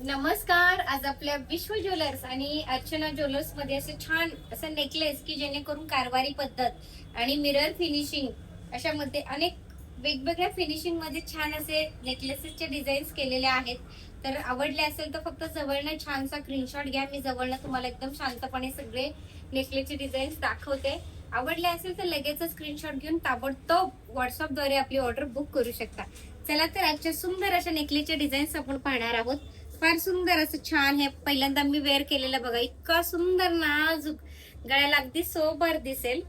नमस्कार. आज आपल्या विश्व ज्वेलर्स आणि अर्चना ज्वेलर्स मध्ये असे छान असं नेकलेस की जेणेकरून कारवारी पद्धत आणि मिरर फिनिशिंग अशामध्ये अनेक वेगवेगळ्या फिनिशिंग मध्ये छान असे नेकलेसेसचे डिझाईन्स केलेले आहेत. तर आवडले असेल तर फक्त जवळनं छानसा स्क्रीनशॉट घ्या. मी जवळनं तुम्हाला एकदम शांतपणे सगळे नेकलेसचे डिझाईन्स दाखवते. आवडले असेल तर लगेच स्क्रीनशॉट घेऊन ताबडतोब व्हॉट्सअपद्वारे आपली ऑर्डर बुक करू शकता. चला तर आजच्या सुंदर अशा नेकलेसचे डिझाईन्स आपण पाहणार आहोत. फार सुंदर असं छान हे पहिल्यांदा मी वेअर केलेलं बघा. इतका सुंदर नाजूक, गळ्याला अगदी सोबर दिसेल.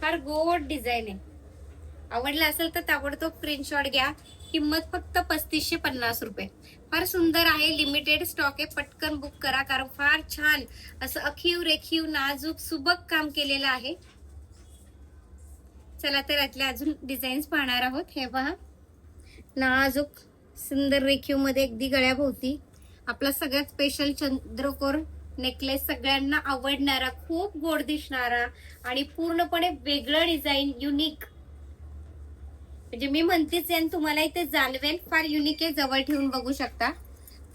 फार गोड डिझाईन आहे. आवडलं असेल तर ताबडतोब स्क्रीनशॉट घ्या. किंमत फक्त 3550 रुपये. फार सुंदर आहे. लिमिटेड स्टॉक आहे. पटकन बुक करा कारण फार छान असं अखीव रेखीव नाजूक सुबक काम केलेलं आहे. चला तर यातले अजून डिझाईन्स पाहणार आहोत. हे पहा, नाजूक सुंदर रेखीव मध्ये अगदी गळ्याभोवती आपला सगळ्यात स्पेशल चंद्रकोर नेकलेस, सगळ्यांना आवडणारा, खूप गोड दिसणारा आणि पूर्णपणे वेगळं डिझाईन, युनिक. म्हणजे मी म्हणतेच आहे, तुम्हाला इथे जाणवेल. फार युनिक आहे. जवळ ठेवून बघू शकता.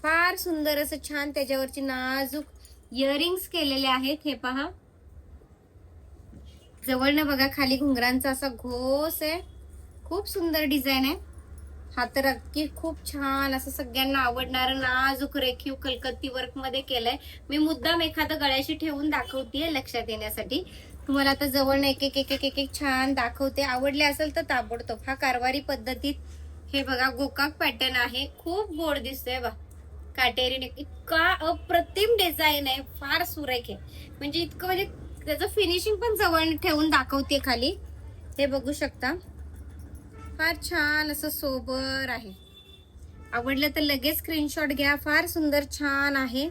फार सुंदर असं छान त्याच्यावरची नाजूक इयरिंग्स केलेले आहेत. हे पहा, जवळनं बघा, खाली घुंगरांचा असा घोस आहे. खूप सुंदर डिझाईन आहे. हा तर अगदी खूप छान असं सगळ्यांना आवडणारं नाजूक रेखीव कलकत्ती वर्क मध्ये केलंय. मी मुद्दाम एखादं गळ्याशी ठेवून दाखवतेय लक्षात येण्यासाठी. तुम्हाला आता जवळ एक एक एक एक एक छान दाखवते. आवडले असेल तर ताबडतोब. हा कारवारी पद्धतीत हे बघा गोकाक पॅटर्न आहे. खूप गोड दिसतोय बा. काटेरी इतका अप्रतिम डिझाईन आहे. फार सुरेख आहे. म्हणजे इतकं, म्हणजे त्याचं फिनिशिंग पण जवळ ठेवून दाखवते खाली. हे बघू शकता. फार छान असं सोबर आहे. आवडलं तर लगेच स्क्रीनशॉट घ्या. फार सुंदर छान आहे.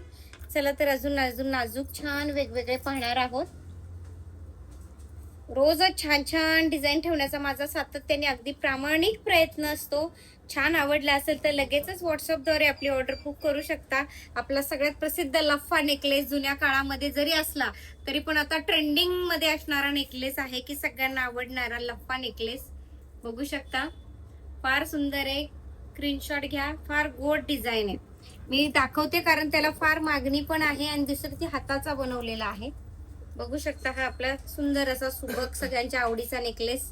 चला तर अजून अजून नाजूक छान वेगवेगळे पाहणार आहोत. रोजच छान छान डिझाईन ठेवण्याचा माझा सातत्याने अगदी प्रामाणिक प्रयत्न असतो. छान आवडला असेल तर लगेचच व्हॉट्सअपद्वारे आपली ऑर्डर बुक करू शकता. आपला सगळ्यात प्रसिद्ध लफ्फा नेकलेस जुन्या काळामध्ये जरी असला तरी पण आता ट्रेंडिंग मध्ये असणारा नेकलेस आहे की सगळ्यांना आवडणारा लफ्फा नेकलेस. बघू शकता. फार सुंदर आहे. स्क्रीनशॉट घ्या. फार गोड डिझाईन आहे. मी दाखवते कारण त्याला फार मागणी पण आहे आणि दुसरं ती हाताचा बनवलेला आहे. बघू शकता. हा आपला सुंदर असा सुबक सगळ्यांच्या आवडीचा नेकलेस.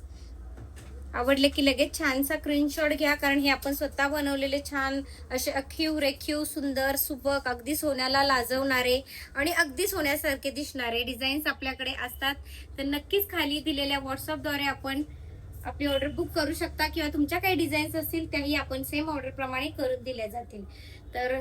आवडले की लगेच छानसा स्क्रीनशॉट घ्या कारण हे आपण स्वतः बनवलेले छान असे अखीव रेखीव सुंदर सुबक अगदी सोन्याला लाजवणारे आणि अगदी सोन्यासारखे दिसणारे डिझाईन्स आपल्याकडे असतात. तर नक्कीच खाली दिलेल्या व्हॉट्सअपद्वारे आपण आपली ऑर्डर बुक करू शकता किंवा तुमच्या काही डिझाईन्स असतील त्याही आपण सेम ऑर्डर प्रमाणे करून दिल्या जातील. तर